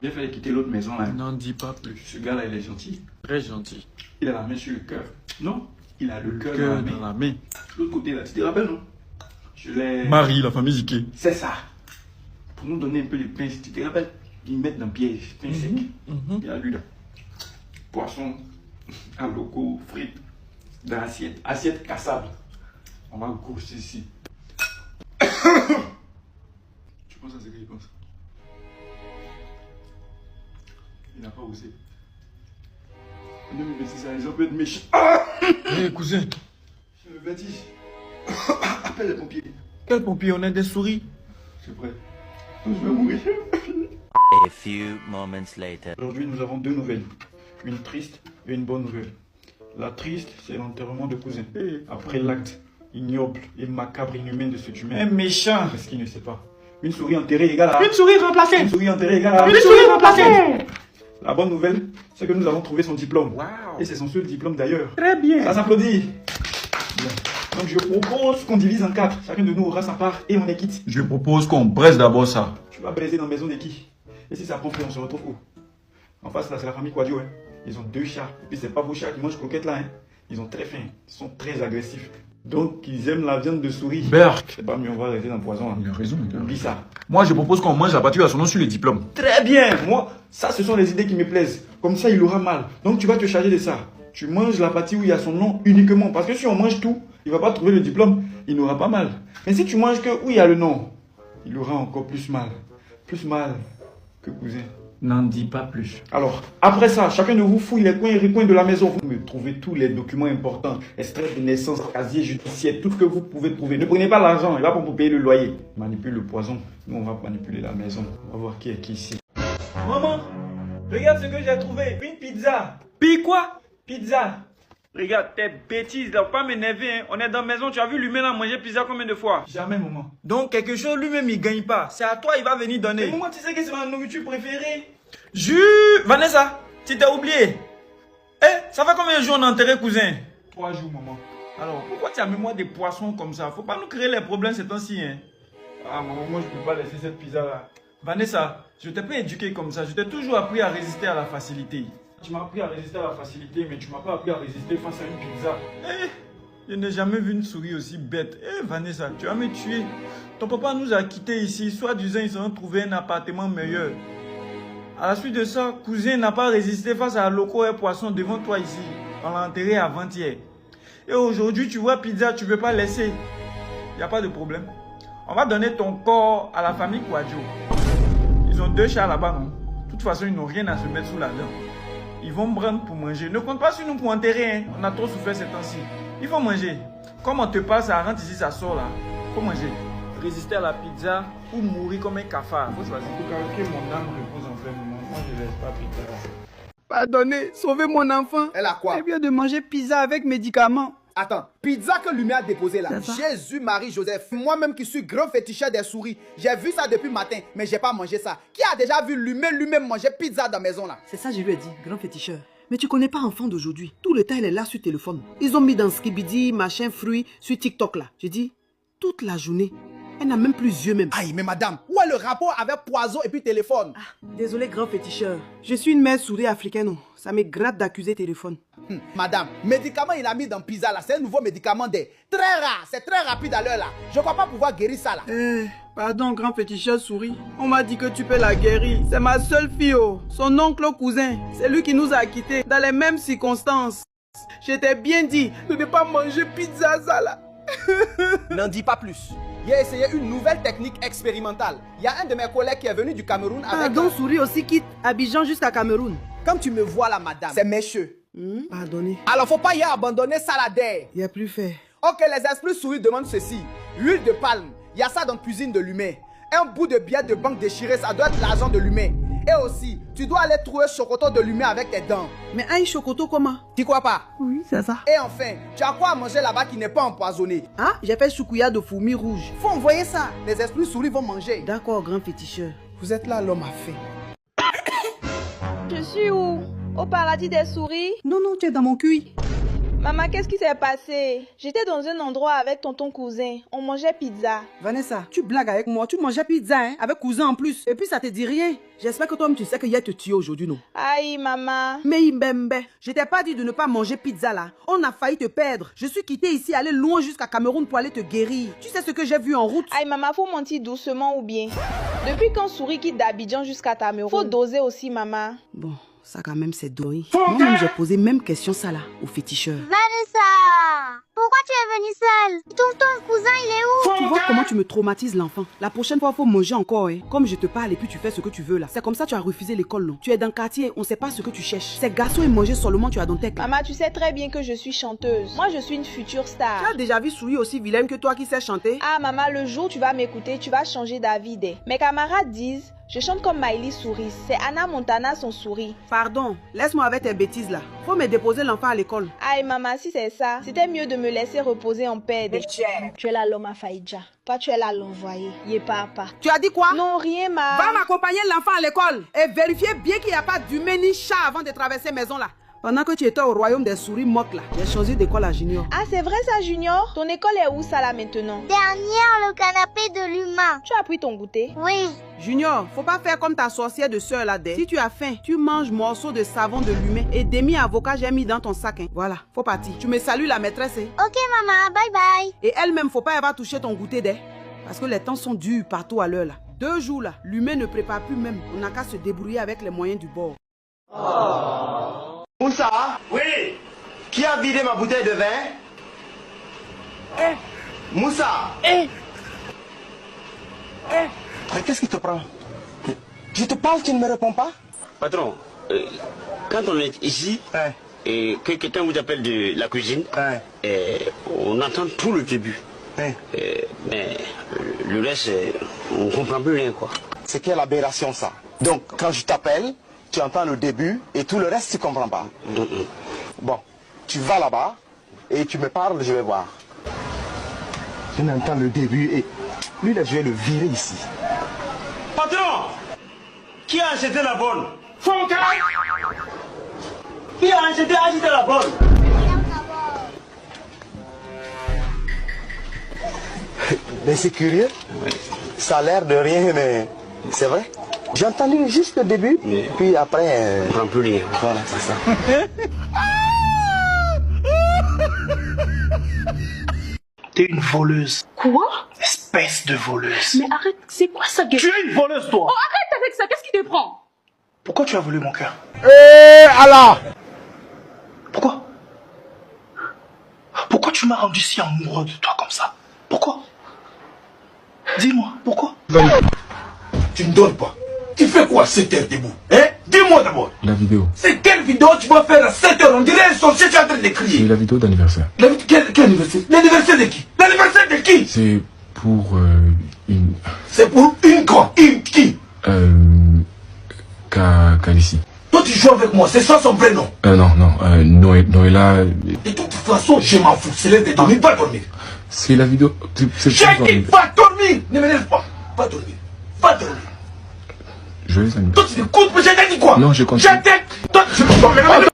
J'ai fait quitter l'autre maison là. N'en dis pas plus. Ce gars-là, il est gentil. Très gentil. Il a la main sur le cœur. Non, il a le cœur Dans la main. L'autre côté là, tu te rappelles, non? Je l'ai. Marie, la famille Ziké. C'est ça. Pour nous donner un peu de pain, si tu te rappelles, ils mettent dans le piège, pain sec. Il y a lui là. Poisson, un loco, frites, dans l'assiette. Assiette cassable. On va courser ici. Tu penses à ce qu'il pense? Il n'a pas osé. En 2026, les gens peuvent être méchants. Hé, cousin. J'ai le vertige. Appelle les pompiers. Quel pompier? On a des souris. C'est prêt. Je vais mourir. A few moments later. Aujourd'hui, nous avons deux nouvelles. Une triste et une bonne nouvelle. La triste, c'est l'enterrement de cousin. Après l'acte ignoble et macabre inhumain de cet humain. Un méchant. Parce qu'il ne sait pas. Une souris enterrée égale à... Une souris remplacée. Une souris enterrée égale à... Une souris remplacée. La bonne nouvelle, c'est que nous avons trouvé son diplôme. Wow. Et c'est son seul diplôme d'ailleurs. Très bien. Ça s'applaudit. Bien. Donc je propose qu'on divise en 4. Chacun de nous aura sa part et on est quitte. Je propose qu'on braise d'abord ça. Tu vas baiser dans la maison de qui? Et si ça prend feu, on se retrouve où? En face là, c'est la famille Quadio. Hein. Ils ont 2 chats. Et puis c'est pas vos chats qui mangent croquettes là. Hein. Ils ont très faim. Ils sont très agressifs. Donc ils aiment la viande de souris. Berk. C'est pas mieux, on va rester dans le poison. Là. Il a raison. Oublie ça. Moi, je propose qu'on mange la pâture à son nom sur les diplômes. Très bien. Moi, ça, ce sont les idées qui me plaisent. Comme ça, il aura mal. Donc tu vas te charger de ça. Tu manges la partie où il y a son nom uniquement. Parce que si on mange tout, il ne va pas trouver le diplôme. Il n'aura pas mal. Mais si tu manges que où il y a le nom, il aura encore plus mal. Plus mal que cousin. N'en dis pas plus. Alors, après ça, chacun de vous fouille les coins et recoins de la maison. Vous me trouvez tous les documents importants. Extrait de naissance, casier judiciaire, tout ce que vous pouvez trouver. Ne prenez pas l'argent, il va pour payer le loyer. Manipule le poison. Nous, on va manipuler la maison. On va voir qui est qui ici. Maman, regarde ce que j'ai trouvé. Une pizza. Puis quoi? Pizza. Regarde, tes bêtises, là, faut pas m'énerver, hein. On est dans la maison, tu as vu lui-même à manger pizza combien de fois? Jamais, maman. Donc, quelque chose, lui-même, il gagne pas. C'est à toi, il va venir donner. Mais maman, tu sais que c'est ma nourriture préférée. Vanessa, tu t'es oublié. Eh, ça fait combien de jours on a enterré cousin? 3 jours, maman. Alors, pourquoi tu as mis moi des poissons comme ça? Faut pas nous créer les problèmes ces temps-ci, hein. Ah, maman, moi, je peux pas laisser cette pizza-là. Vanessa, je t'ai pas éduqué comme ça. Je t'ai toujours appris à résister à la facilité. Tu m'as appris à résister à la facilité, mais tu m'as pas appris à résister face à une pizza. Eh, je n'ai jamais vu une souris aussi bête. Eh, Vanessa, tu vas me tuer. Ton papa nous a quittés ici. Soit disant, ils ont trouvé un appartement meilleur. À la suite de ça, cousin n'a pas résisté face à locaux et poissons devant toi ici. On l'a enterré avant-hier. Et aujourd'hui, tu vois pizza, tu ne veux pas laisser. Il n'y a pas de problème. On va donner ton corps à la famille Quadio. Ils ont 2 chats là-bas, non? De toute façon, ils n'ont rien à se mettre sous la dent. Ils vont prendre pour manger. Ne compte pas sur nous pour enterrer. Hein. On a trop souffert ces temps-ci. Il faut manger. Comme on te parle, ça rentre ici, ça sort là. Il faut manger. Résister à la pizza ou mourir comme un cafard. Il faut choisir. Pour que mon âme repose en paix, maman. Moi, je laisse pas pizza. Pardonnez, sauvez mon enfant. Elle a quoi? Elle vient de manger pizza avec médicaments. Attends, pizza que Lumière a déposé là. C'est ça. Jésus, Marie, Joseph. Moi-même qui suis grand féticheur des souris, j'ai vu ça depuis matin, mais j'ai pas mangé ça. Qui a déjà vu lui-même manger pizza dans la maison là? C'est ça, je lui ai dit, grand féticheur. Mais tu connais pas enfant d'aujourd'hui. Tout le temps, elle est là sur téléphone. Ils ont mis dans Skibidi, machin, fruits, sur TikTok là. J'ai dit, toute la journée, elle n'a même plus yeux même. Aïe, mais madame, où est le rapport avec poison et puis téléphone? Désolé, grand féticheur. Je suis une mère souris africaine. Oh. Ça me gratte d'accuser téléphone. Madame, médicament il a mis dans pizza là, c'est un nouveau médicament des très rare, c'est très rapide à l'heure là. Je crois pas pouvoir guérir ça là. Pardon, grand féticheur souris. On m'a dit que tu peux la guérir. C'est ma seule fille, oh. Son oncle cousin. C'est lui qui nous a quittés dans les mêmes circonstances. Je t'ai bien dit de ne pas manger pizza ça là. N'en dis pas plus. J'ai essayé une nouvelle technique expérimentale. Il y a un de mes collègues qui est venu du Cameroun avec... Pardon, souris aussi quitte Abidjan jusqu'à Cameroun. Comme tu me vois là, madame, c'est mécheux. Pardonnez. Alors faut pas y abandonner ça là derrière. Il n'y a plus fait. Ok, les esprits souris demandent ceci. Huile de palme, il y a ça dans la cuisine de l'humain. Un bout de billet de banque déchiré, ça doit être l'argent de l'humain. Et aussi, tu dois aller trouver chocolat de l'humain avec tes dents. Mais un chocoto comment? Tu crois pas? Oui, c'est ça. Et enfin, tu as quoi à manger là-bas qui n'est pas empoisonné? Ah, j'ai fait choukouya de fourmis rouges. Faut envoyer ça. Les esprits souris vont manger. D'accord, grand féticheur. Vous êtes là, l'homme a faim. Je suis où? Au paradis des souris? Non, non, tu es dans mon cuit. Maman, qu'est-ce qui s'est passé? J'étais dans un endroit avec tonton cousin. On mangeait pizza. Vanessa, tu blagues avec moi. Tu mangeais pizza, hein, avec cousin en plus. Et puis ça te dit rien. J'espère que toi-même tu sais qu'il y a te tuer aujourd'hui, non? Aïe, maman. Mais Imbembe, je t'ai pas dit de ne pas manger pizza là. On a failli te perdre. Je suis quitté ici, aller loin jusqu'à Cameroun pour aller te guérir. Tu sais ce que j'ai vu en route? Aïe, maman, faut mentir doucement ou bien? Depuis quand Souris quitte d'Abidjan jusqu'à Cameroun? Faut doser aussi, maman. Bon, ça quand même c'est douille. Moi-même j'ai posé même question ça là, au féticheur. Vanessa, pourquoi tu es venue seule? Ton cousin il est où? Tu vois comment tu me traumatises l'enfant? La prochaine fois faut manger encore, hein. Comme je te parle et puis tu fais ce que tu veux là. C'est comme ça tu as refusé l'école, non? Tu es dans le quartier, on sait pas ce que tu cherches. Ces garçons et manger seulement tu as dans tes. Maman, tu sais très bien que je suis chanteuse. Moi je suis une future star. Tu as déjà vu Souris aussi vilaine que toi qui sais chanter? Ah maman, le jour où tu vas m'écouter, tu vas changer d'avis. Mes camarades disent, je chante comme Miley Souris. C'est Anna Montana son Souris. Pardon, laisse-moi avec tes bêtises là. Faut me déposer l'enfant à l'école. Aïe maman, si c'est ça, c'était mieux de me laisser reposer en paix. Tu es là l'homme à Faïdja. Toi tu es là l'envoyé. Yé papa. Tu as dit quoi? Non, rien ma. Va m'accompagner l'enfant à l'école et vérifier bien qu'il n'y a pas d'humain ni chat avant de traverser maison là. Pendant que tu étais au royaume des souris mortes là, j'ai changé d'école à Junior. Ah c'est vrai ça Junior? Ton école est où ça là maintenant? Derrière le canapé de l'humain. Tu as pris ton goûter? Oui. Junior, faut pas faire comme ta sorcière de sœur là. Si tu as faim, tu manges morceau de savon de l'humain et demi-avocat j'ai mis dans ton sac. Hein. Voilà, faut partir. Tu me salues la maîtresse. Hein. Ok maman, bye bye. Et elle-même, faut pas avoir touché ton goûter d'elle. Parce que les temps sont durs partout à l'heure là. 2 jours là, l'humain ne prépare plus même. On n'a qu'à se débrouiller avec les moyens du bord. Moussa? Oui. Qui a vidé ma bouteille de vin? Moussa? Mais qu'est-ce qui te prend? Je te parle, tu ne me réponds pas? Patron, quand on est ici, et que quelqu'un vous appelle de la cuisine, on entend tout le début. Mais le reste, on ne comprend plus rien, quoi. C'est quelle aberration ça? Donc, quand je t'appelle, tu entends le début et tout le reste, tu ne comprends pas. Bon, tu vas là-bas et tu me parles, je vais voir. Je n'entends le début et lui, là, je vais le virer ici. Patron! Qui a acheté la bonne? Qui a acheté la bonne? Mais c'est curieux. Ça a l'air de rien, mais c'est vrai. J'ai entendu juste le début, puis après... On ne comprend plus rien. Voilà, c'est ça. T'es une voleuse. Quoi? Espèce de voleuse. Mais arrête, c'est quoi ça? Tu es une voleuse, toi. Oh, arrête avec ça, qu'est-ce qui te prend? Pourquoi tu as volé mon cœur? Allah! Pourquoi? Pourquoi tu m'as rendu si amoureux de toi comme ça? Pourquoi? Dis-moi, pourquoi? Tu ne donnes pas. Tu fais quoi à 7 heures debout? Hein? Dis-moi d'abord. La vidéo. C'est quelle vidéo tu vas faire à 7 heures? On dirait un sorcier, tu es en train de crier. C'est la vidéo d'anniversaire. Quel anniversaire? L'anniversaire de qui? L'anniversaire de qui? C'est pour une... C'est pour une quoi? Une qui? Calici. Toi tu joues avec moi, c'est ça son vrai nom? Non, Noëlla... De toute façon, je m'en fous. C'est l'heure de dormir, va dormir. C'est la vidéo... J'ai dit, va dormir. Ne m'énerve pas. Va dormir. Va dormir. Je vais les animer. Toi tu t'écoutes, mais j'ai dit quoi? Non, je continue. Toi tu me